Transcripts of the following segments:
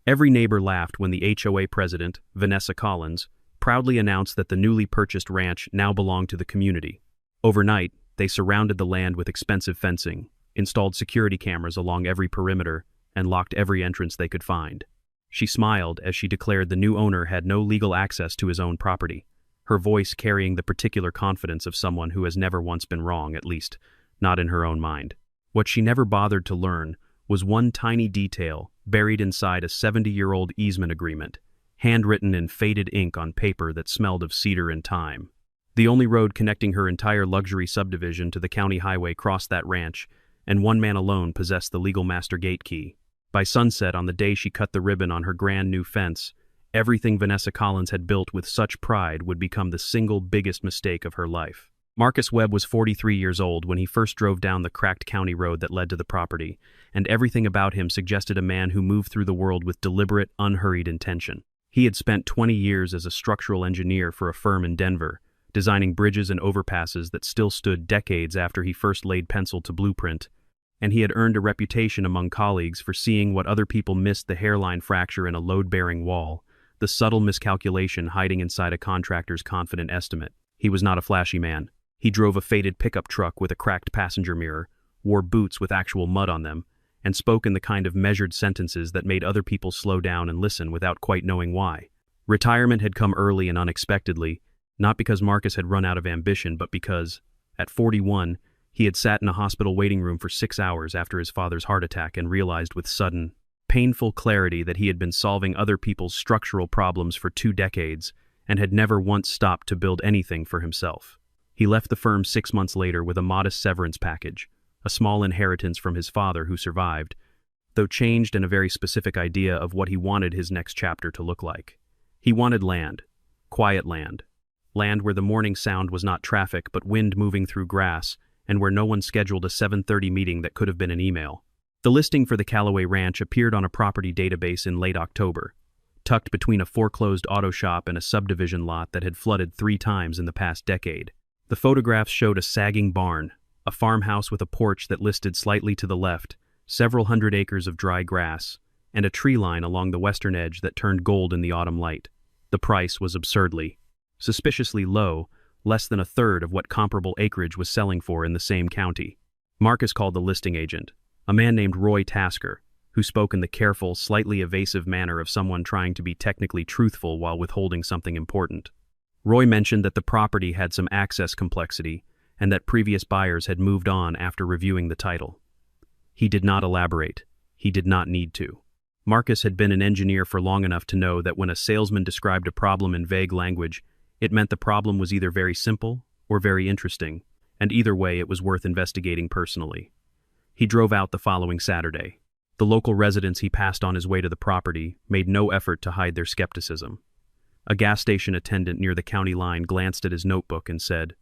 Every neighbor laughed when the HOA president, Vanessa Collins, proudly announced that the newly purchased ranch now belonged to the community. Overnight, they surrounded the land with expensive fencing, installed security cameras along every perimeter, and locked every entrance they could find. She smiled as she declared the new owner had no legal access to his own property, her voice carrying the particular confidence of someone who has never once been wrong, at least not in her own mind. What she never bothered to learn was one tiny detail buried inside a 70-year-old easement agreement, handwritten in faded ink on paper that smelled of cedar and thyme. The only road connecting her entire luxury subdivision to the county highway crossed that ranch, and one man alone possessed the legal master gate key. By sunset on the day she cut the ribbon on her grand new fence, everything Vanessa Collins had built with such pride would become the single biggest mistake of her life. Marcus Webb was 43 years old when he first drove down the cracked county road that led to the property, and everything about him suggested a man who moved through the world with deliberate, unhurried intention. He had spent 20 years as a structural engineer for a firm in Denver, designing bridges and overpasses that still stood decades after he first laid pencil to blueprint, and he had earned a reputation among colleagues for seeing what other people missed: the hairline fracture in a load-bearing wall, the subtle miscalculation hiding inside a contractor's confident estimate. He was not a flashy man. He drove a faded pickup truck with a cracked passenger mirror, wore boots with actual mud on them, and spoke in the kind of measured sentences that made other people slow down and listen without quite knowing why. Retirement had come early and unexpectedly, not because Marcus had run out of ambition, but because, at 41, he had sat in a hospital waiting room for 6 hours after his father's heart attack and realized with sudden, painful clarity that he had been solving other people's structural problems for 2 decades and had never once stopped to build anything for himself. He left the firm 6 months later with a modest severance package, a small inheritance from his father who survived, though changed, and a very specific idea of what he wanted his next chapter to look like. He wanted land, quiet land where the morning sound was not traffic but wind moving through grass, and where no one scheduled a 7:30 meeting that could have been an email. The listing for the Callaway Ranch appeared on a property database in late October, tucked between a foreclosed auto shop and a subdivision lot that had flooded 3 times in the past decade. The photographs showed a sagging barn, a farmhouse with a porch that listed slightly to the left, several hundred acres of dry grass, and a tree line along the western edge that turned gold in the autumn light. The price was suspiciously low, less than a third of what comparable acreage was selling for in the same county. Marcus called the listing agent, a man named Roy Tasker, who spoke in the careful, slightly evasive manner of someone trying to be technically truthful while withholding something important. Roy mentioned that the property had some access complexity and that previous buyers had moved on after reviewing the title. He did not elaborate. He did not need to. Marcus had been an engineer for long enough to know that when a salesman described a problem in vague language, it meant the problem was either very simple or very interesting, and either way it was worth investigating personally. He drove out the following Saturday. The local residents he passed on his way to the property made no effort to hide their skepticism. A gas station attendant near the county line glanced at his notebook and said,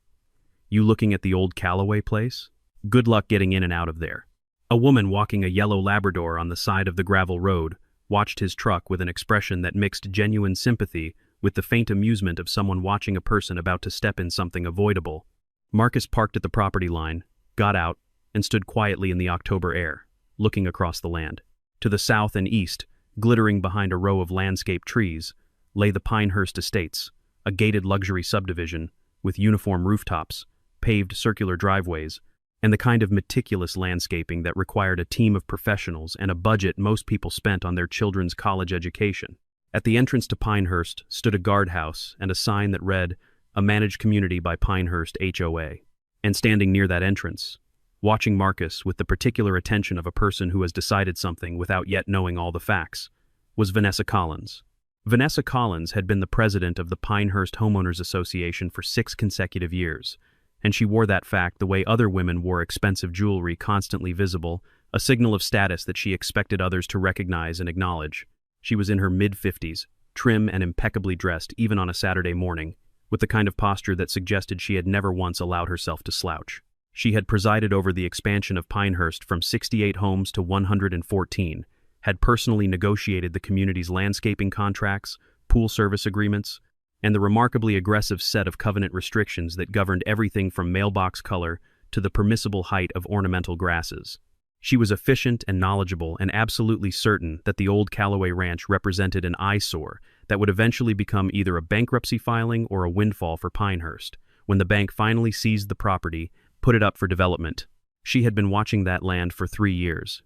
"You looking at the old Callaway place? Good luck getting in and out of there." A woman walking a yellow Labrador on the side of the gravel road watched his truck with an expression that mixed genuine sympathy with the faint amusement of someone watching a person about to step in something avoidable. Marcus parked at the property line, got out, and stood quietly in the October air, looking across the land. To the south and east, glittering behind a row of landscape trees, lay the Pinehurst Estates, a gated luxury subdivision with uniform rooftops, paved circular driveways, and the kind of meticulous landscaping that required a team of professionals and a budget most people spent on their children's college education. At the entrance to Pinehurst stood a guardhouse and a sign that read, "A managed community by Pinehurst HOA." And standing near that entrance, watching Marcus with the particular attention of a person who has decided something without yet knowing all the facts, was Vanessa Collins. Vanessa Collins had been the president of the Pinehurst Homeowners Association for 6 consecutive years, and she wore that fact the way other women wore expensive jewelry constantly visible, a signal of status that she expected others to recognize and acknowledge. She was in her mid-50s, trim and impeccably dressed even on a Saturday morning, with the kind of posture that suggested she had never once allowed herself to slouch. She had presided over the expansion of Pinehurst from 68 homes to 114, had personally negotiated the community's landscaping contracts, pool service agreements, and the remarkably aggressive set of covenant restrictions that governed everything from mailbox color to the permissible height of ornamental grasses. She was efficient and knowledgeable and absolutely certain that the old Callaway Ranch represented an eyesore that would eventually become either a bankruptcy filing or a windfall for Pinehurst, when the bank finally seized the property, put it up for development. She had been watching that land for 3 years.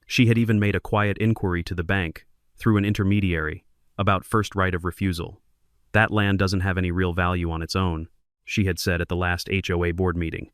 She had even made a quiet inquiry to the bank, through an intermediary, about first right of refusal. That land doesn't have any real value on its own, she had said at the last HOA board meeting.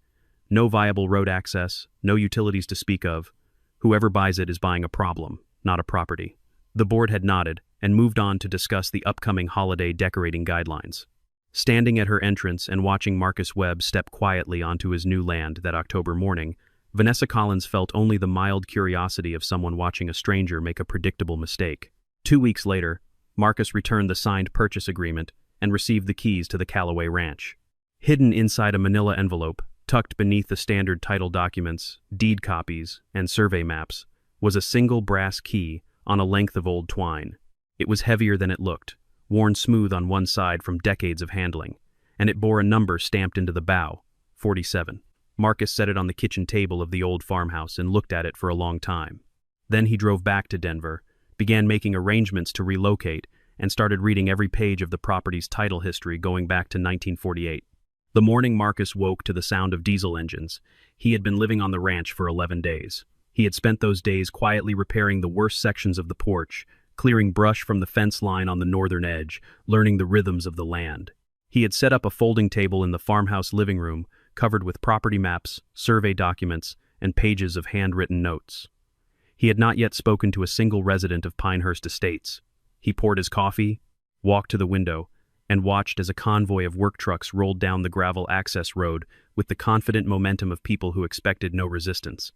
No viable road access, no utilities to speak of. Whoever buys it is buying a problem, not a property. The board had nodded and moved on to discuss the upcoming holiday decorating guidelines. Standing at her entrance and watching Marcus Webb step quietly onto his new land that October morning, Vanessa Collins felt only the mild curiosity of someone watching a stranger make a predictable mistake. 2 weeks later, Marcus returned the signed purchase agreement and received the keys to the Callaway Ranch. Hidden inside a manila envelope, tucked beneath the standard title documents, deed copies, and survey maps, was a single brass key on a length of old twine. It was heavier than it looked, worn smooth on one side from decades of handling, and it bore a number stamped into the bow, 47. Marcus set it on the kitchen table of the old farmhouse and looked at it for a long time. Then he drove back to Denver, began making arrangements to relocate, and started reading every page of the property's title history going back to 1948. The morning Marcus woke to the sound of diesel engines, he had been living on the ranch for 11 days. He had spent those days quietly repairing the worst sections of the porch, clearing brush from the fence line on the northern edge, learning the rhythms of the land. He had set up a folding table in the farmhouse living room, covered with property maps, survey documents, and pages of handwritten notes. He had not yet spoken to a single resident of Pinehurst Estates. He poured his coffee, walked to the window, and watched as a convoy of work trucks rolled down the gravel access road with the confident momentum of people who expected no resistance.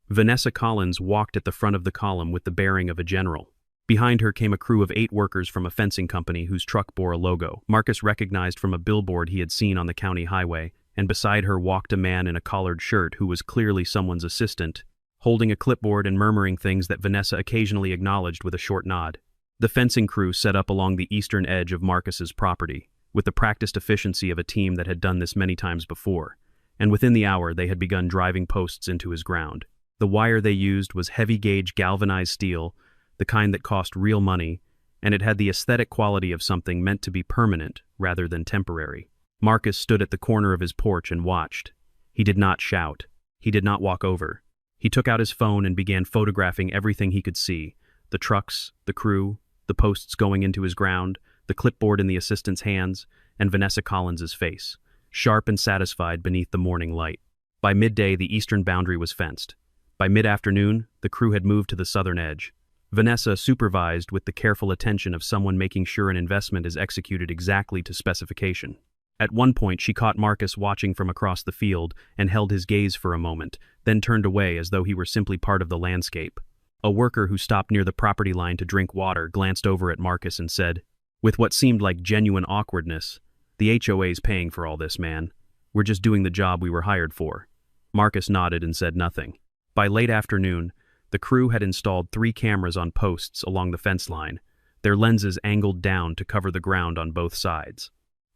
Vanessa Collins walked at the front of the column with the bearing of a general. Behind her came a crew of 8 workers from a fencing company whose truck bore a logo Marcus recognized from a billboard he had seen on the county highway, and beside her walked a man in a collared shirt who was clearly someone's assistant, holding a clipboard and murmuring things that Vanessa occasionally acknowledged with a short nod. The fencing crew set up along the eastern edge of Marcus's property, with the practiced efficiency of a team that had done this many times before, and within the hour they had begun driving posts into his ground. The wire they used was heavy-gauge galvanized steel, the kind that cost real money, and it had the aesthetic quality of something meant to be permanent rather than temporary. Marcus stood at the corner of his porch and watched. He did not shout. He did not walk over. He took out his phone and began photographing everything he could see: the trucks, the crew, the posts going into his ground, the clipboard in the assistant's hands, and Vanessa Collins's face, sharp and satisfied beneath the morning light. By midday, the eastern boundary was fenced. By mid-afternoon, the crew had moved to the southern edge. Vanessa supervised with the careful attention of someone making sure an investment is executed exactly to specification. At one point, she caught Marcus watching from across the field and held his gaze for a moment, then turned away as though he were simply part of the landscape. A worker who stopped near the property line to drink water glanced over at Marcus and said, with what seemed like genuine awkwardness, "The HOA's paying for all this, man. We're just doing the job we were hired for." Marcus nodded and said nothing. By late afternoon, the crew had installed 3 cameras on posts along the fence line, their lenses angled down to cover the ground on both sides.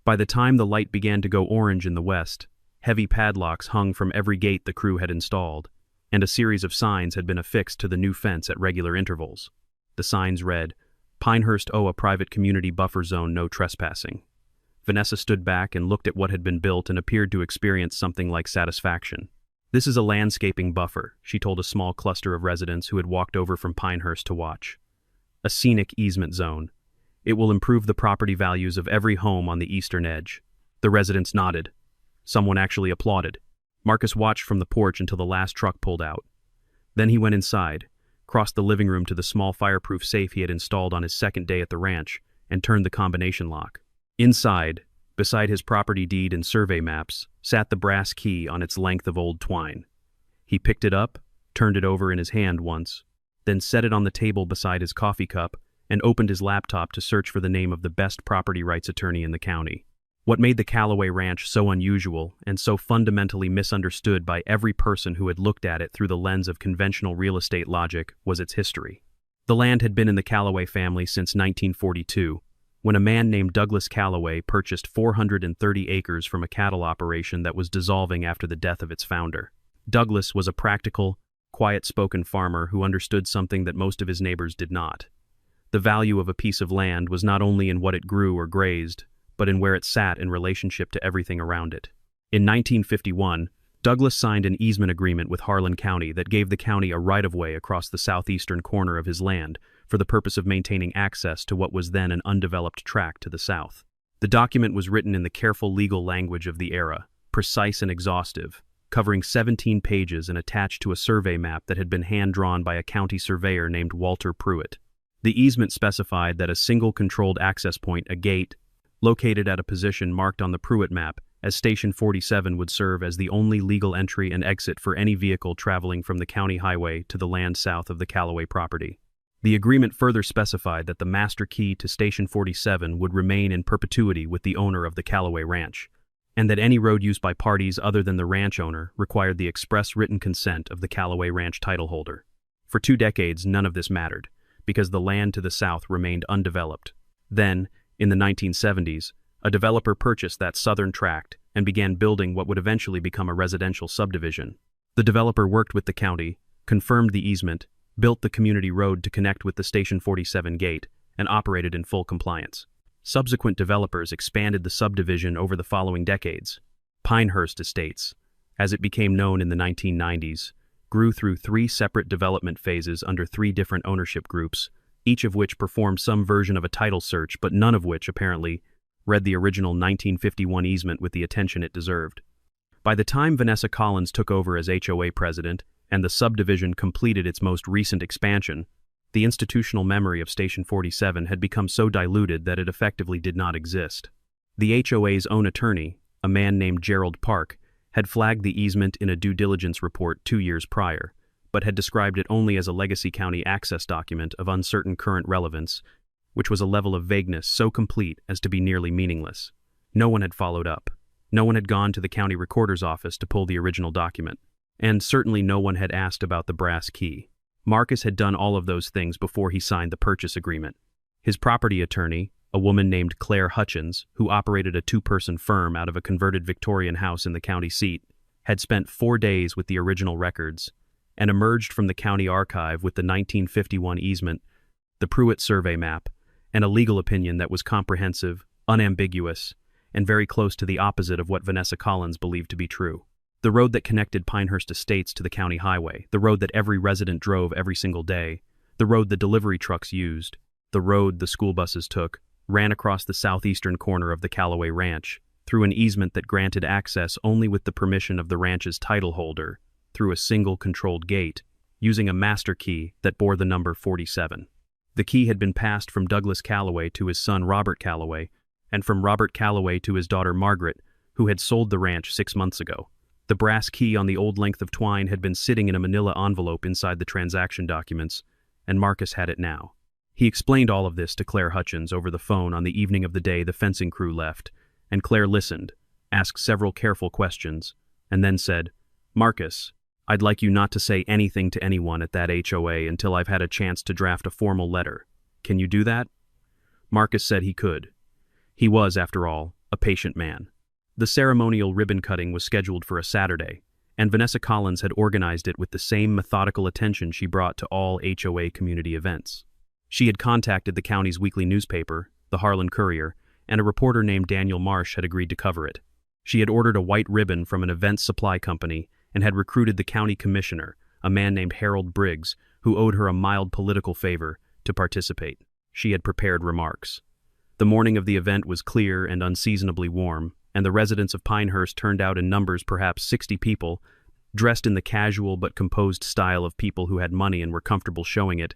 By the time the light began to go orange in the west, heavy padlocks hung from every gate the crew had installed, and a series of signs had been affixed to the new fence at regular intervals. The signs read, "Pinehurst HOA Private Community Buffer Zone, no trespassing." Vanessa stood back and looked at what had been built and appeared to experience something like satisfaction. "This is a landscaping buffer," she told a small cluster of residents who had walked over from Pinehurst to watch. "A scenic easement zone. It will improve the property values of every home on the eastern edge." The residents nodded. Someone actually applauded. Marcus watched from the porch until the last truck pulled out. Then he went inside, crossed the living room to the small fireproof safe he had installed on his second day at the ranch, and turned the combination lock. Inside, beside his property deed and survey maps, sat the brass key on its length of old twine. He picked it up, turned it over in his hand once, then set it on the table beside his coffee cup, and opened his laptop to search for the name of the best property rights attorney in the county. What made the Callaway Ranch so unusual and so fundamentally misunderstood by every person who had looked at it through the lens of conventional real estate logic was its history. The land had been in the Callaway family since 1942, when a man named Douglas Callaway purchased 430 acres from a cattle operation that was dissolving after the death of its founder. Douglas was a practical, quiet-spoken farmer who understood something that most of his neighbors did not. The value of a piece of land was not only in what it grew or grazed, but in where it sat in relationship to everything around it. In 1951, Douglas signed an easement agreement with Harlan County that gave the county a right-of-way across the southeastern corner of his land for the purpose of maintaining access to what was then an undeveloped tract to the south. The document was written in the careful legal language of the era, precise and exhaustive, covering 17 pages and attached to a survey map that had been hand-drawn by a county surveyor named Walter Pruitt. The easement specified that a single controlled access point, a gate, located at a position marked on the Pruitt map as Station 47 would serve as the only legal entry and exit for any vehicle traveling from the county highway to the land south of the Callaway property. The agreement further specified that the master key to Station 47 would remain in perpetuity with the owner of the Callaway Ranch, and that any road used by parties other than the ranch owner required the express written consent of the Callaway Ranch title holder. For 2 decades, none of this mattered, because the land to the south remained undeveloped. Then, in the 1970s, a developer purchased that southern tract and began building what would eventually become a residential subdivision. The developer worked with the county, confirmed the easement, built the community road to connect with the Station 47 gate, and operated in full compliance. Subsequent developers expanded the subdivision over the following decades. Pinehurst Estates, as it became known in the 1990s, grew through 3 separate development phases under 3 different ownership groups, each of which performed some version of a title search, but none of which, apparently, read the original 1951 easement with the attention it deserved. By the time Vanessa Collins took over as HOA president and the subdivision completed its most recent expansion, the institutional memory of Station 47 had become so diluted that it effectively did not exist. The HOA's own attorney, a man named Gerald Park, had flagged the easement in a due diligence report 2 years prior, but had described it only as a Legacy County access document of uncertain current relevance, which was a level of vagueness so complete as to be nearly meaningless. No one had followed up. No one had gone to the county recorder's office to pull the original document. And certainly no one had asked about the brass key. Marcus had done all of those things before he signed the purchase agreement. His property attorney, a woman named Claire Hutchins, who operated a 2-person firm out of a converted Victorian house in the county seat, had spent 4 days with the original records and emerged from the county archive with the 1951 easement, the Pruitt survey map, and a legal opinion that was comprehensive, unambiguous, and very close to the opposite of what Vanessa Collins believed to be true. The road that connected Pinehurst Estates to the county highway, the road that every resident drove every single day, the road the delivery trucks used, the road the school buses took, ran across the southeastern corner of the Callaway Ranch, through an easement that granted access only with the permission of the ranch's title holder, through a single controlled gate, using a master key that bore the number 47. The key had been passed from Douglas Callaway to his son Robert Callaway, and from Robert Callaway to his daughter Margaret, who had sold the ranch 6 months ago. The brass key on the old length of twine had been sitting in a manila envelope inside the transaction documents, and Marcus had it now. He explained all of this to Claire Hutchins over the phone on the evening of the day the fencing crew left, and Claire listened, asked several careful questions, and then said, "Marcus, I'd like you not to say anything to anyone at that HOA until I've had a chance to draft a formal letter. Can you do that?" Marcus said he could. He was, after all, a patient man. The ceremonial ribbon cutting was scheduled for a Saturday, and Vanessa Collins had organized it with the same methodical attention she brought to all HOA community events. She had contacted the county's weekly newspaper, the Harlan Courier, and a reporter named Daniel Marsh had agreed to cover it. She had ordered a white ribbon from an event supply company and had recruited the county commissioner, a man named Harold Briggs, who owed her a mild political favor, to participate. She had prepared remarks. The morning of the event was clear and unseasonably warm, and the residents of Pinehurst turned out in numbers perhaps 60 people, dressed in the casual but composed style of people who had money and were comfortable showing it,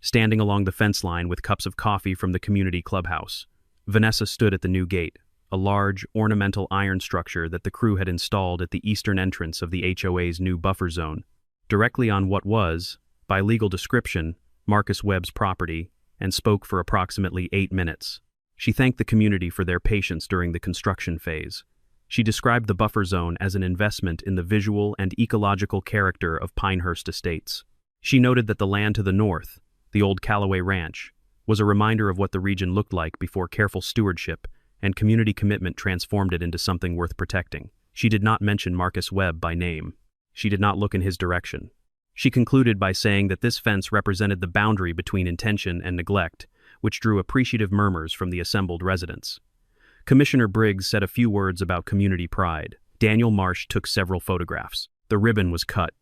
standing along the fence line with cups of coffee from the community clubhouse. Vanessa stood at the new gate, a large, ornamental iron structure that the crew had installed at the eastern entrance of the HOA's new buffer zone, directly on what was, by legal description, Marcus Webb's property, and spoke for approximately 8 minutes. She thanked the community for their patience during the construction phase. She described the buffer zone as an investment in the visual and ecological character of Pinehurst Estates. She noted that the land to the north, the old Callaway Ranch, was a reminder of what the region looked like before careful stewardship and community commitment transformed it into something worth protecting. She did not mention Marcus Webb by name. She did not look in his direction. She concluded by saying that this fence represented the boundary between intention and neglect, which drew appreciative murmurs from the assembled residents. Commissioner Briggs said a few words about community pride. Daniel Marsh took several photographs. The ribbon was cut.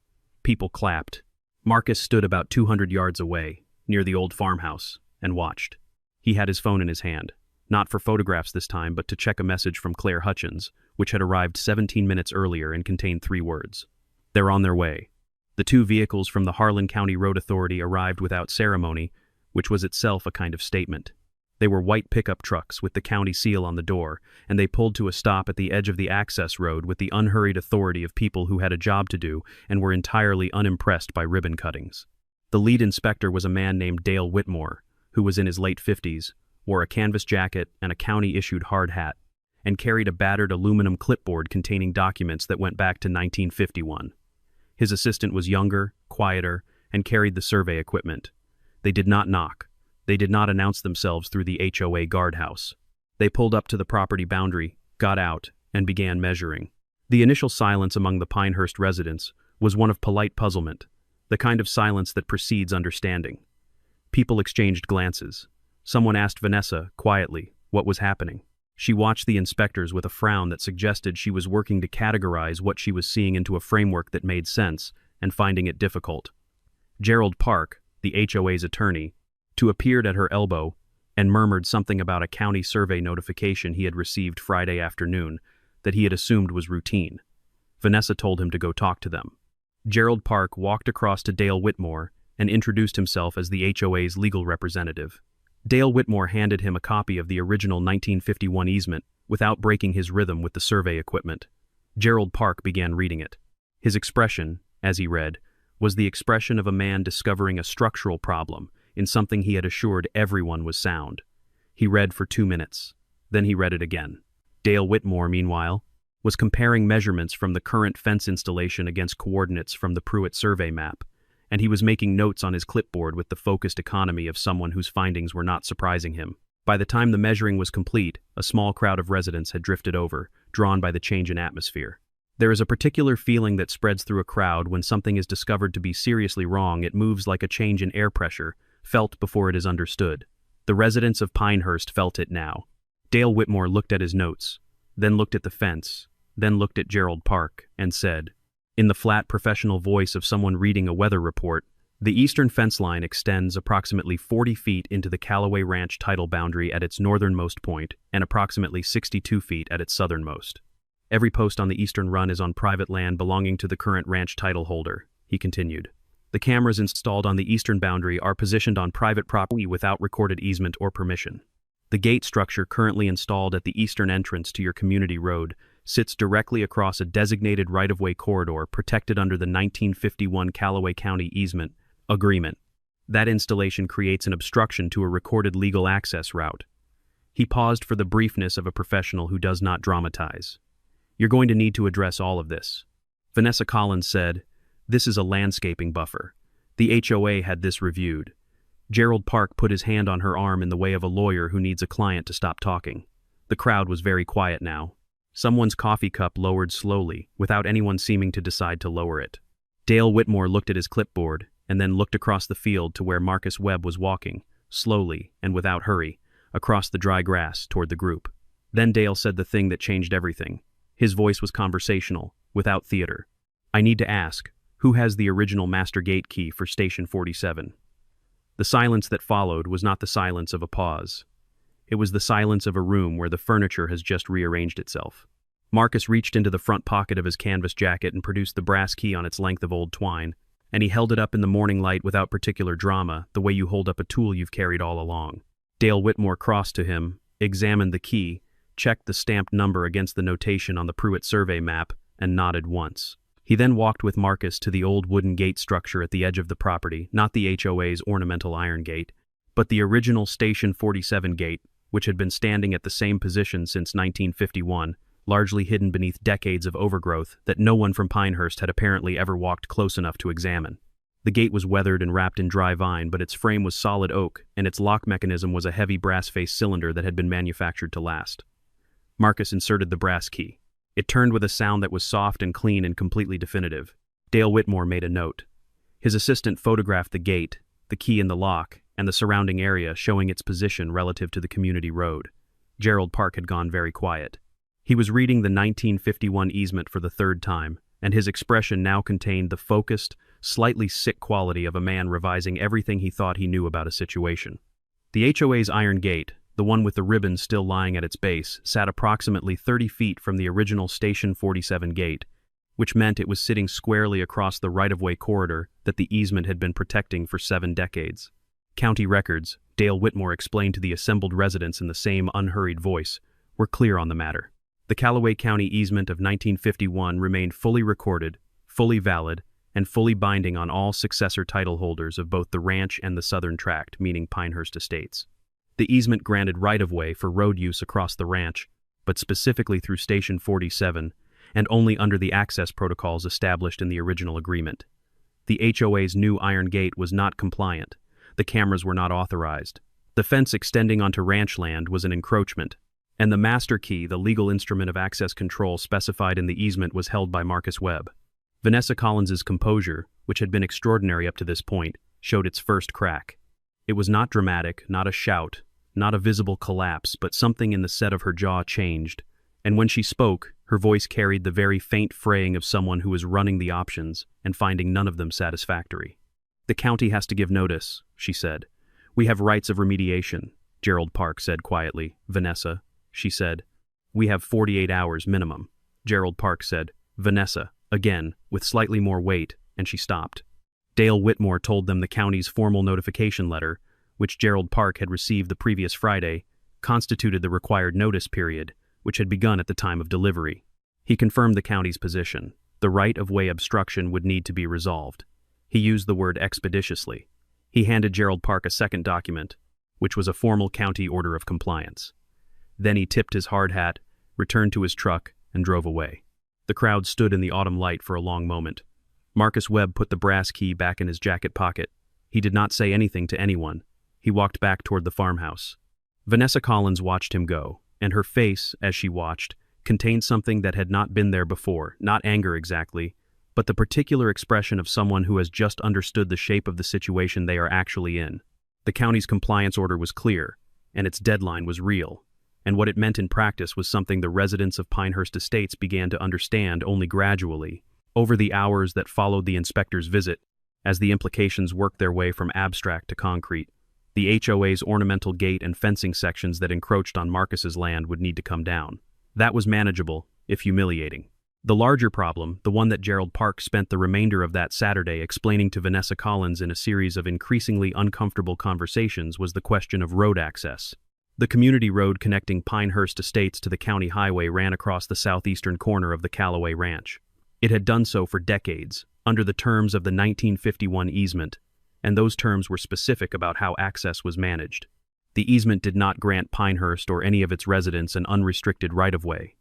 People clapped. Marcus stood about 200 yards away, near the old farmhouse, and watched. He had his phone in his hand, not for photographs this time, but to check a message from Claire Hutchins, which had arrived 17 minutes earlier and contained 3 words. They're on their way. The 2 vehicles from the Harlan County Road Authority arrived without ceremony, which was itself a kind of statement. They were white pickup trucks with the county seal on the door, and they pulled to a stop at the edge of the access road with the unhurried authority of people who had a job to do and were entirely unimpressed by ribbon cuttings. The lead inspector was a man named Dale Whitmore, who was in his late 50s, wore a canvas jacket and a county-issued hard hat, and carried a battered aluminum clipboard containing documents that went back to 1951. His assistant was younger, quieter, and carried the survey equipment. They did not knock. They did not announce themselves through the HOA guardhouse. They pulled up to the property boundary, got out, and began measuring. The initial silence among the Pinehurst residents was one of polite puzzlement, the kind of silence that precedes understanding. People exchanged glances. Someone asked Vanessa, quietly, what was happening. She watched the inspectors with a frown that suggested she was working to categorize what she was seeing into a framework that made sense, and finding it difficult. Gerald Park, the HOA's attorney, appeared at her elbow and murmured something about a county survey notification he had received Friday afternoon that he had assumed was routine. Vanessa told him to go talk to them. Gerald Park walked across to Dale Whitmore and introduced himself as the HOA's legal representative. Dale Whitmore handed him a copy of the original 1951 easement without breaking his rhythm with the survey equipment. Gerald Park began reading it. His expression, as he read, was the expression of a man discovering a structural problem in something he had assured everyone was sound. He read for 2 minutes. Then he read it again. Dale Whitmore, meanwhile, was comparing measurements from the current fence installation against coordinates from the Pruitt survey map, and he was making notes on his clipboard with the focused economy of someone whose findings were not surprising him. By the time the measuring was complete, a small crowd of residents had drifted over, drawn by the change in atmosphere. There is a particular feeling that spreads through a crowd when something is discovered to be seriously wrong. It moves like a change in air pressure, felt before it is understood. The residents of Pinehurst felt it now. Dale Whitmore looked at his notes, then looked at the fence, then looked at Gerald Park, and said, in the flat professional voice of someone reading a weather report, the eastern fence line extends approximately 40 feet into the Callaway Ranch title boundary at its northernmost point and approximately 62 feet at its southernmost. Every post on the eastern run is on private land belonging to the current ranch title holder, he continued. The cameras installed on the eastern boundary are positioned on private property without recorded easement or permission. The gate structure currently installed at the eastern entrance to your community road sits directly across a designated right-of-way corridor protected under the 1951 Callaway County easement agreement. That installation creates an obstruction to a recorded legal access route. He paused for the briefness of a professional who does not dramatize. You're going to need to address all of this. Vanessa Collins said, this is a landscaping buffer. The HOA had this reviewed. Gerald Park put his hand on her arm in the way of a lawyer who needs a client to stop talking. The crowd was very quiet now. Someone's coffee cup lowered slowly, without anyone seeming to decide to lower it. Dale Whitmore looked at his clipboard, and then looked across the field to where Marcus Webb was walking, slowly and without hurry, across the dry grass toward the group. Then Dale said the thing that changed everything. His voice was conversational, without theater. I need to ask, who has the original master gate key for Station 47? The silence that followed was not the silence of a pause. It was the silence of a room where the furniture has just rearranged itself. Marcus reached into the front pocket of his canvas jacket and produced the brass key on its length of old twine, and he held it up in the morning light without particular drama, the way you hold up a tool you've carried all along. Dale Whitmore crossed to him, examined the key, checked the stamped number against the notation on the Pruitt survey map, and nodded once. He then walked with Marcus to the old wooden gate structure at the edge of the property, not the HOA's ornamental iron gate, but the original Station 47 gate, which had been standing at the same position since 1951, largely hidden beneath decades of overgrowth that no one from Pinehurst had apparently ever walked close enough to examine. The gate was weathered and wrapped in dry vine, but its frame was solid oak, and its lock mechanism was a heavy brass-faced cylinder that had been manufactured to last. Marcus inserted the brass key. It turned with a sound that was soft and clean and completely definitive. Dale Whitmore made a note. His assistant photographed the gate, the key in the lock, and the surrounding area, showing its position relative to the community road. Gerald Park had gone very quiet. He was reading the 1951 easement for the third time, and his expression now contained the focused, slightly sick quality of a man revising everything he thought he knew about a situation. The HOA's iron gate, the one with the ribbon still lying at its base, sat approximately 30 feet from the original Station 47 gate, which meant it was sitting squarely across the right-of-way corridor that the easement had been protecting for 7 decades. County records, Dale Whitmore explained to the assembled residents in the same unhurried voice, were clear on the matter. The Callaway County easement of 1951 remained fully recorded, fully valid, and fully binding on all successor title holders of both the ranch and the southern tract, meaning Pinehurst Estates. The easement granted right-of-way for road use across the ranch, but specifically through Station 47, and only under the access protocols established in the original agreement. The HOA's new iron gate was not compliant. The cameras were not authorized. The fence extending onto ranch land was an encroachment, and the master key, the legal instrument of access control specified in the easement, was held by Marcus Webb. Vanessa Collins's composure, which had been extraordinary up to this point, showed its first crack. It was not dramatic, not a shout, not a visible collapse, but something in the set of her jaw changed, and when she spoke, her voice carried the very faint fraying of someone who was running the options and finding none of them satisfactory. "The county has to give notice," she said. "We have rights of remediation," Gerald Park said quietly. "Vanessa," she said. "We have 48 hours minimum." Gerald Park said, "Vanessa," again, with slightly more weight, and she stopped. Dale Whitmore told them the county's formal notification letter, which Gerald Park had received the previous Friday, constituted the required notice period, which had begun at the time of delivery. He confirmed the county's position. The right-of-way obstruction would need to be resolved. He used the word expeditiously. He handed Gerald Park a second document, which was a formal county order of compliance. Then he tipped his hard hat, returned to his truck, and drove away. The crowd stood in the autumn light for a long moment. Marcus Webb put the brass key back in his jacket pocket. He did not say anything to anyone. He walked back toward the farmhouse. Vanessa Collins watched him go, and her face, as she watched, contained something that had not been there before, not anger exactly, but the particular expression of someone who has just understood the shape of the situation they are actually in. The county's compliance order was clear, and its deadline was real, and what it meant in practice was something the residents of Pinehurst Estates began to understand only gradually, over the hours that followed the inspector's visit, as the implications worked their way from abstract to concrete. The HOA's ornamental gate and fencing sections that encroached on Marcus's land would need to come down. That was manageable, if humiliating. The larger problem, the one that Gerald Park spent the remainder of that Saturday explaining to Vanessa Collins in a series of increasingly uncomfortable conversations, was the question of road access. The community road connecting Pinehurst Estates to the county highway ran across the southeastern corner of the Callaway Ranch. It had done so for decades, under the terms of the 1951 easement, and those terms were specific about how access was managed. The easement did not grant Pinehurst or any of its residents an unrestricted right-of-way.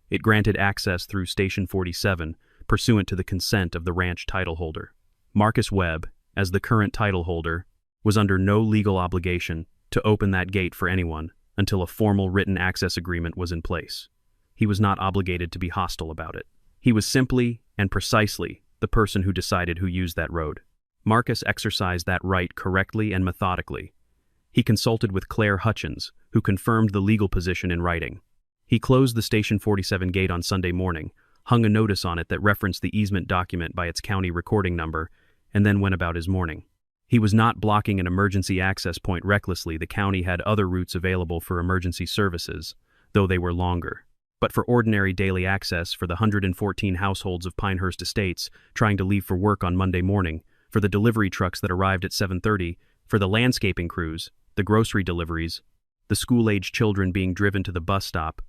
It granted access through Station 47, pursuant to the consent of the ranch title holder. Marcus Webb, as the current title holder, was under no legal obligation to open that gate for anyone until a formal written access agreement was in place. He was not obligated to be hostile about it. He was simply and precisely the person who decided who used that road. Marcus exercised that right correctly and methodically. He consulted with Claire Hutchins, who confirmed the legal position in writing. He closed the Station 47 gate on Sunday morning, hung a notice on it that referenced the easement document by its county recording number, and then went about his morning. He was not blocking an emergency access point recklessly. The county had other routes available for emergency services, though they were longer. But for ordinary daily access for the 114 households of Pinehurst Estates trying to leave for work on Monday morning, for the delivery trucks that arrived at 7:30, for the landscaping crews, the grocery deliveries, the school-aged children being driven to the bus stop,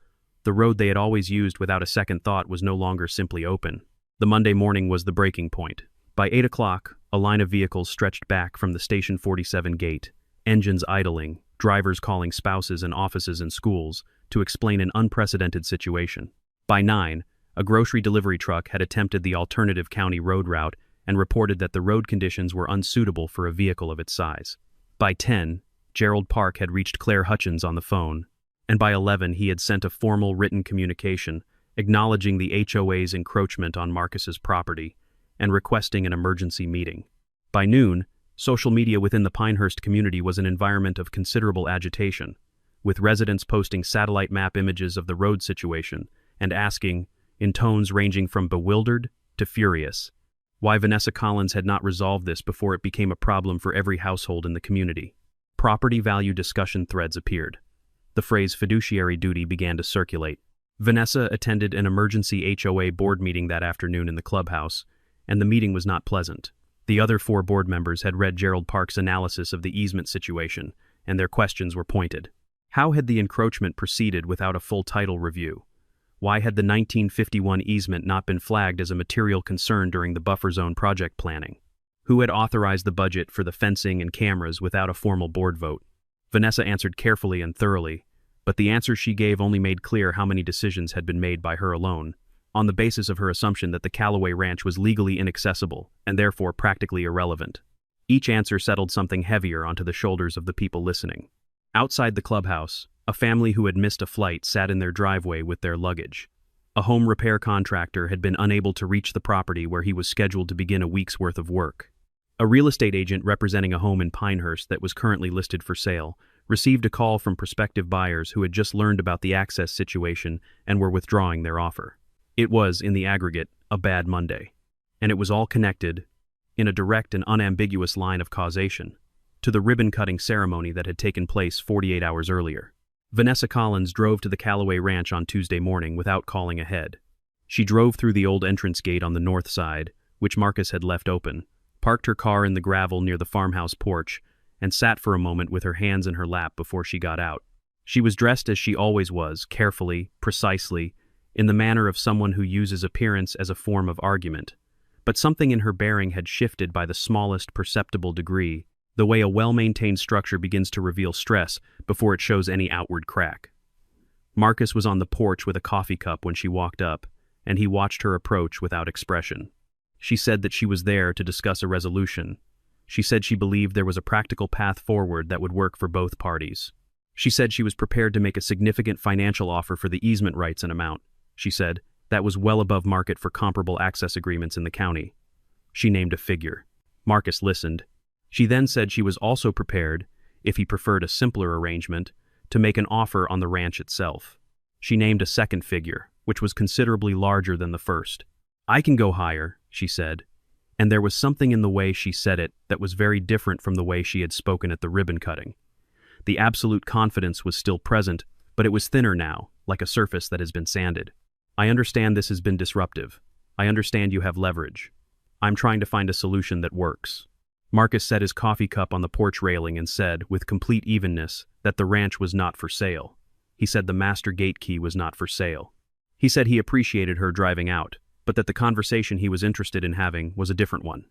the road they had always used without a second thought was no longer simply open. The Monday morning was the breaking point. By 8 o'clock, a line of vehicles stretched back from the Station 47 gate, engines idling, drivers calling spouses and offices and schools to explain an unprecedented situation. By 9, a grocery delivery truck had attempted the alternative county road route and reported that the road conditions were unsuitable for a vehicle of its size. By 10, Gerald Park had reached Claire Hutchins on the phone, and by 11 he had sent a formal written communication acknowledging the HOA's encroachment on Marcus's property and requesting an emergency meeting. By noon, social media within the Pinehurst community was an environment of considerable agitation, with residents posting satellite map images of the road situation and asking, in tones ranging from bewildered to furious, why Vanessa Collins had not resolved this before it became a problem for every household in the community. Property value discussion threads appeared. The phrase fiduciary duty began to circulate. Vanessa attended an emergency HOA board meeting that afternoon in the clubhouse, and the meeting was not pleasant. The other 4 board members had read Gerald Park's analysis of the easement situation, and their questions were pointed. How had the encroachment proceeded without a full title review? Why had the 1951 easement not been flagged as a material concern during the buffer zone project planning? Who had authorized the budget for the fencing and cameras without a formal board vote? Vanessa answered carefully and thoroughly, but the answers she gave only made clear how many decisions had been made by her alone, on the basis of her assumption that the Callaway Ranch was legally inaccessible and therefore practically irrelevant. Each answer settled something heavier onto the shoulders of the people listening. Outside the clubhouse, a family who had missed a flight sat in their driveway with their luggage. A home repair contractor had been unable to reach the property where he was scheduled to begin a week's worth of work. A real estate agent representing a home in Pinehurst that was currently listed for sale received a call from prospective buyers who had just learned about the access situation and were withdrawing their offer. It was, in the aggregate, a bad Monday. And it was all connected, in a direct and unambiguous line of causation, to the ribbon-cutting ceremony that had taken place 48 hours earlier. Vanessa Collins drove to the Callaway Ranch on Tuesday morning without calling ahead. She drove through the old entrance gate on the north side, which Marcus had left open, parked her car in the gravel near the farmhouse porch, and sat for a moment with her hands in her lap before she got out. She was dressed as she always was, carefully, precisely, in the manner of someone who uses appearance as a form of argument. But something in her bearing had shifted by the smallest perceptible degree, the way a well-maintained structure begins to reveal stress before it shows any outward crack. Marcus was on the porch with a coffee cup when she walked up, and he watched her approach without expression. She said that she was there to discuss a resolution. She said she believed there was a practical path forward that would work for both parties. She said she was prepared to make a significant financial offer for the easement rights and amount. She said that was well above market for comparable access agreements in the county. She named a figure. Marcus listened. She then said she was also prepared, if he preferred a simpler arrangement, to make an offer on the ranch itself. She named a second figure, which was considerably larger than the first. "I can go higher," she said, and there was something in the way she said it that was very different from the way she had spoken at the ribbon cutting. The absolute confidence was still present, but it was thinner now, like a surface that has been sanded. "I understand this has been disruptive. I understand you have leverage. I'm trying to find a solution that works." Marcus set his coffee cup on the porch railing and said, with complete evenness, that the ranch was not for sale. He said the master gate key was not for sale. He said he appreciated her driving out, but that the conversation he was interested in having was a different one.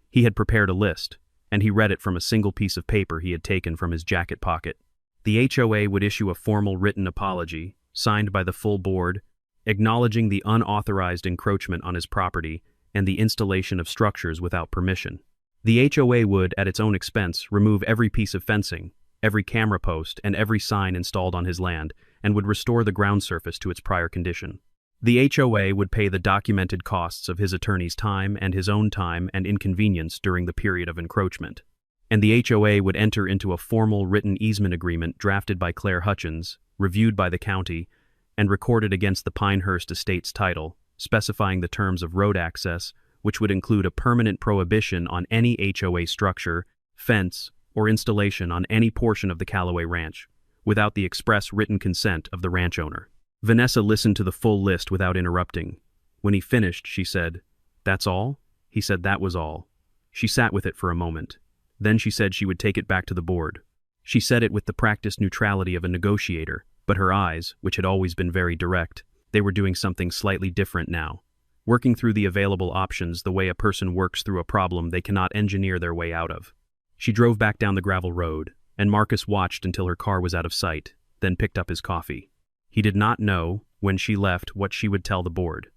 He had prepared a list, and he read it from a single piece of paper he had taken from his jacket pocket. The HOA would issue a formal written apology, signed by the full board, acknowledging the unauthorized encroachment on his property and the installation of structures without permission. The HOA would, at its own expense, remove every piece of fencing, every camera post, and every sign installed on his land, and would restore the ground surface to its prior condition. The HOA would pay the documented costs of his attorney's time and his own time and inconvenience during the period of encroachment. And the HOA would enter into a formal written easement agreement drafted by Claire Hutchins, reviewed by the county, and recorded against the Pinehurst Estates title, specifying the terms of road access, which would include a permanent prohibition on any HOA structure, fence, or installation on any portion of the Callaway Ranch, without the express written consent of the ranch owner. Vanessa listened to the full list without interrupting. When he finished, she said, "That's all?" He said that was all. She sat with it for a moment. Then she said she would take it back to the board. She said it with the practiced neutrality of a negotiator, but her eyes, which had always been very direct, they were doing something slightly different now. Working through the available options the way a person works through a problem they cannot engineer their way out of. She drove back down the gravel road, and Marcus watched until her car was out of sight, then picked up his coffee. He did not know, when she left, what she would tell the board.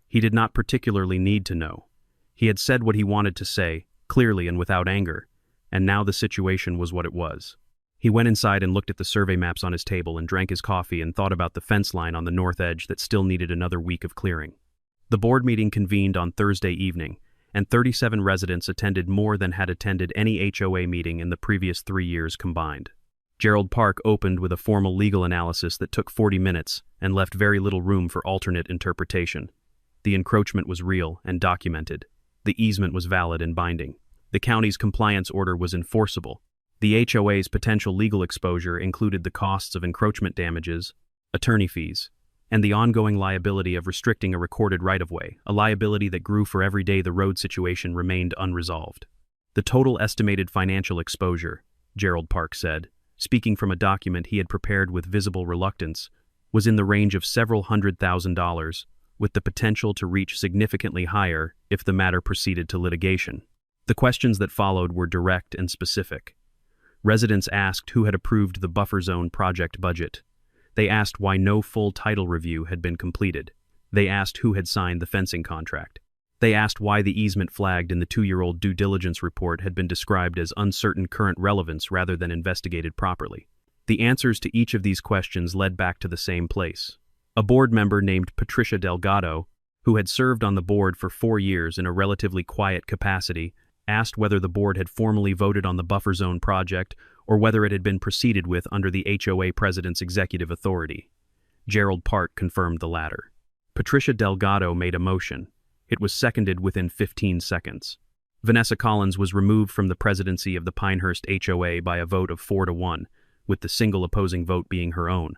He did not particularly need to know. He had said what he wanted to say, clearly and without anger, and now the situation was what it was. He went inside and looked at the survey maps on his table and drank his coffee and thought about the fence line on the north edge that still needed another week of clearing. The board meeting convened on Thursday evening, and 37 residents attended more than had attended any HOA meeting in the previous 3 years combined. Gerald Park opened with a formal legal analysis that took 40 minutes and left very little room for alternate interpretation. The encroachment was real and documented. The easement was valid and binding. The county's compliance order was enforceable. The HOA's potential legal exposure included the costs of encroachment damages, attorney fees, and the ongoing liability of restricting a recorded right-of-way, a liability that grew for every day the road situation remained unresolved. The total estimated financial exposure, Gerald Park said, speaking from a document he had prepared with visible reluctance, was in the range of several $100,000, with the potential to reach significantly higher if the matter proceeded to litigation. The questions that followed were direct and specific. Residents asked who had approved the buffer zone project budget. They asked why no full title review had been completed. They asked who had signed the fencing contract. They asked why the easement flagged in the 2-year-old due diligence report had been described as uncertain current relevance rather than investigated properly. The answers to each of these questions led back to the same place. A board member named Patricia Delgado, who had served on the board for 4 years in a relatively quiet capacity, asked whether the board had formally voted on the buffer zone project or whether it had been proceeded with under the HOA president's executive authority. Gerald Park confirmed the latter. Patricia Delgado made a motion. It was seconded within 15 seconds. Vanessa Collins was removed from the presidency of the Pinehurst HOA by a vote of 4-1, with the single opposing vote being her own.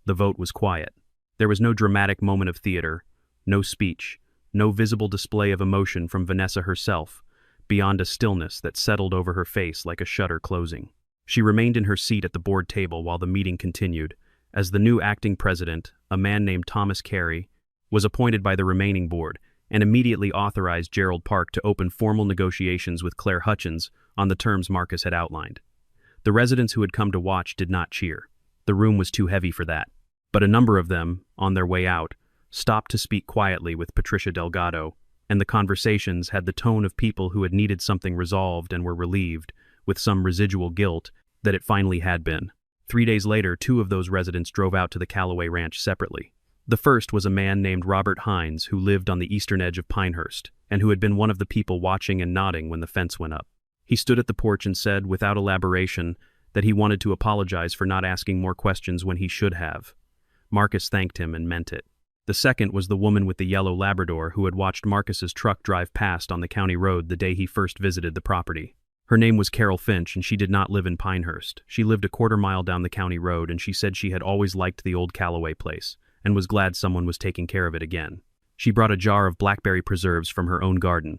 The vote was quiet. There was no dramatic moment of theater, no speech, no visible display of emotion from Vanessa herself, beyond a stillness that settled over her face like a shutter closing. She remained in her seat at the board table while the meeting continued, as the new acting president, a man named Thomas Carey, was appointed by the remaining board and immediately authorized Gerald Park to open formal negotiations with Claire Hutchins on the terms Marcus had outlined. The residents who had come to watch did not cheer. The room was too heavy for that. But a number of them, on their way out, stopped to speak quietly with Patricia Delgado, and the conversations had the tone of people who had needed something resolved and were relieved, with some residual guilt, that it finally had been. 3 days later, 2 of those residents drove out to the Callaway Ranch separately. The first was a man named Robert Hines who lived on the eastern edge of Pinehurst, and who had been one of the people watching and nodding when the fence went up. He stood at the porch and said, without elaboration, that he wanted to apologize for not asking more questions when he should have. Marcus thanked him and meant it. The second was the woman with the yellow Labrador who had watched Marcus's truck drive past on the county road the day he first visited the property. Her name was Carol Finch, and she did not live in Pinehurst. She lived a quarter-mile down the county road, and she said she had always liked the old Callaway place, and was glad someone was taking care of it again. She brought a jar of blackberry preserves from her own garden.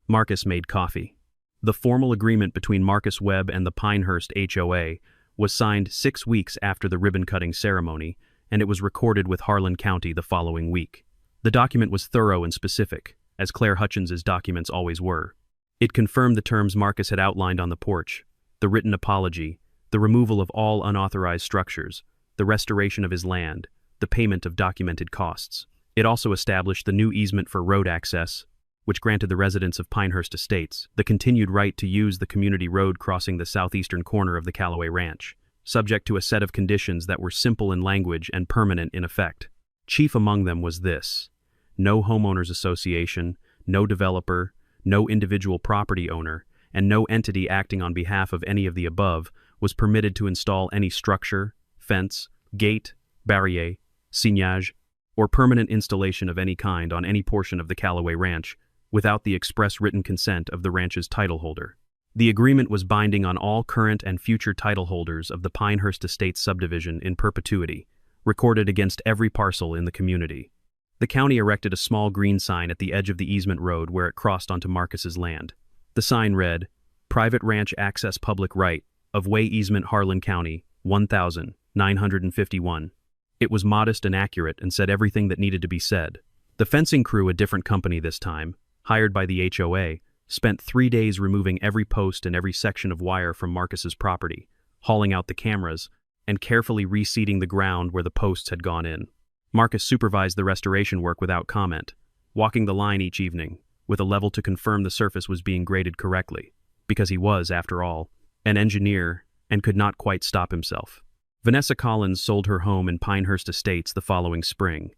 Marcus made coffee. The formal agreement between Marcus Webb and the Pinehurst HOA was signed 6 weeks after the ribbon-cutting ceremony, and it was recorded with Harlan County the following week. The document was thorough and specific, as Claire Hutchins's documents always were. It confirmed the terms Marcus had outlined on the porch, the written apology, the removal of all unauthorized structures, the restoration of his land, the payment of documented costs. It also established the new easement for road access, which granted the residents of Pinehurst Estates the continued right to use the community road crossing the southeastern corner of the Callaway Ranch, subject to a set of conditions that were simple in language and permanent in effect. Chief among them was this: no homeowners association, no developer, no individual property owner, and no entity acting on behalf of any of the above was permitted to install any structure, fence, gate, barrier, signage, or permanent installation of any kind on any portion of the Callaway Ranch without the express written consent of the ranch's title holder. The agreement was binding on all current and future title holders of the Pinehurst Estates subdivision in perpetuity, recorded against every parcel in the community. The county erected a small green sign at the edge of the easement road where it crossed onto Marcus's land. The sign read, "Private Ranch Access Public Right of Way Easement Harlan County, 1,951. It was modest and accurate and said everything that needed to be said. The fencing crew, a different company this time, hired by the HOA, spent 3 days removing every post and every section of wire from Marcus's property, hauling out the cameras, and carefully reseeding the ground where the posts had gone in. Marcus supervised the restoration work without comment, walking the line each evening, with a level to confirm the surface was being graded correctly, because he was, after all, an engineer and could not quite stop himself. Vanessa Collins sold her home in Pinehurst Estates the following spring.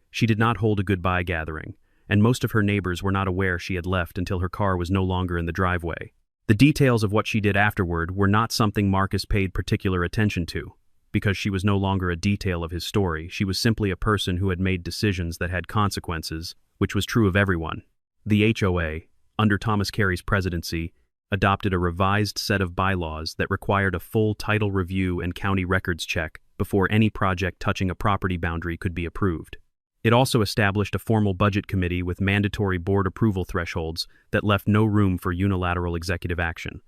She did not hold a goodbye gathering, and most of her neighbors were not aware she had left until her car was no longer in the driveway. The details of what she did afterward were not something Marcus paid particular attention to, because she was no longer a detail of his story. She was simply a person who had made decisions that had consequences, which was true of everyone. The HOA, under Thomas Carey's presidency, adopted a revised set of bylaws that required a full title review and county records check before any project touching a property boundary could be approved. It also established a formal budget committee with mandatory board approval thresholds that left no room for unilateral executive action.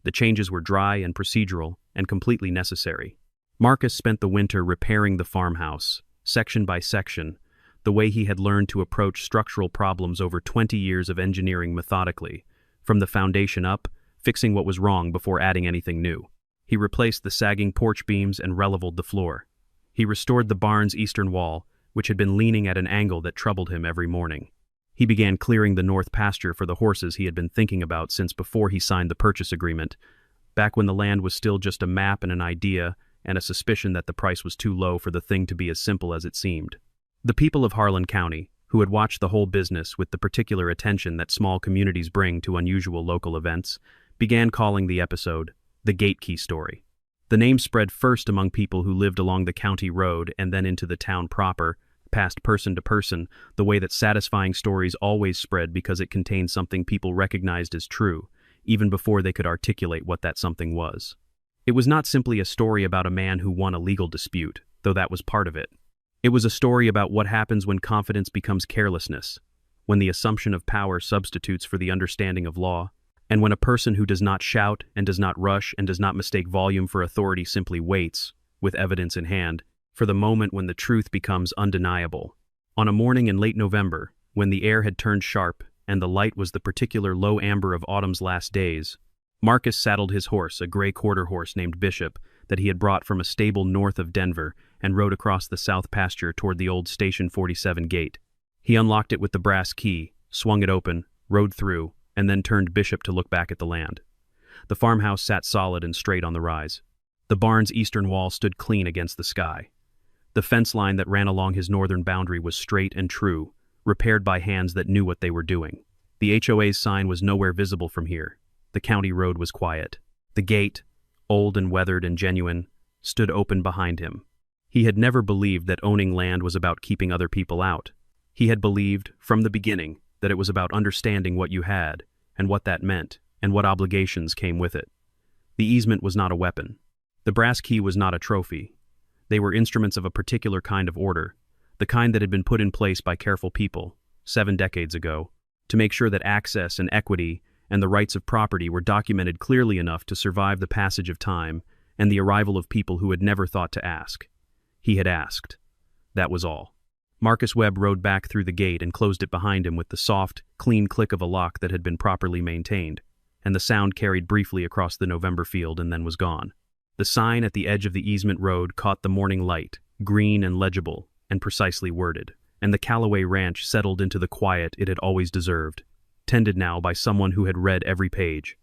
The changes were dry and procedural and completely necessary. Marcus spent the winter repairing the farmhouse, section by section, the way he had learned to approach structural problems over 20 years of engineering methodically, from the foundation up, fixing what was wrong before adding anything new. He replaced the sagging porch beams and releveled the floor. He restored the barn's eastern wall, which had been leaning at an angle that troubled him every morning. He began clearing the north pasture for the horses he had been thinking about since before he signed the purchase agreement, back when the land was still just a map and an idea, and a suspicion that the price was too low for the thing to be as simple as it seemed. The people of Harlan County, who had watched the whole business with the particular attention that small communities bring to unusual local events, began calling the episode the Gate Key Story. The name spread first among people who lived along the county road and then into the town proper, passed person to person, the way that satisfying stories always spread because it contained something people recognized as true, even before they could articulate what that something was. It was not simply a story about a man who won a legal dispute, though that was part of it. It was a story about what happens when confidence becomes carelessness, when the assumption of power substitutes for the understanding of law, and when a person who does not shout and does not rush and does not mistake volume for authority simply waits, with evidence in hand, for the moment when the truth becomes undeniable. On a morning in late November, when the air had turned sharp and the light was the particular low amber of autumn's last days, Marcus saddled his horse, a gray quarter horse named Bishop, that he had brought from a stable north of Denver, and rode across the south pasture toward the old Station 47 gate. He unlocked it with the brass key, swung it open, rode through, and then turned Bishop to look back at the land. The farmhouse sat solid and straight on the rise. The barn's eastern wall stood clean against the sky. The fence line that ran along his northern boundary was straight and true, repaired by hands that knew what they were doing. The HOA's sign was nowhere visible from here. The county road was quiet. The gate, old and weathered and genuine, stood open behind him. He had never believed that owning land was about keeping other people out. He had believed, from the beginning, that it was about understanding what you had, and what that meant, and what obligations came with it. The easement was not a weapon. The brass key was not a trophy. They were instruments of a particular kind of order, the kind that had been put in place by careful people, 7 decades ago, to make sure that access and equity and the rights of property were documented clearly enough to survive the passage of time and the arrival of people who had never thought to ask. He had asked. That was all. Marcus Webb rode back through the gate and closed it behind him with the soft, clean click of a lock that had been properly maintained, and the sound carried briefly across the November field and then was gone. The sign at the edge of the easement road caught the morning light, green and legible, and precisely worded, and the Callaway Ranch settled into the quiet it had always deserved, tended now by someone who had read every page.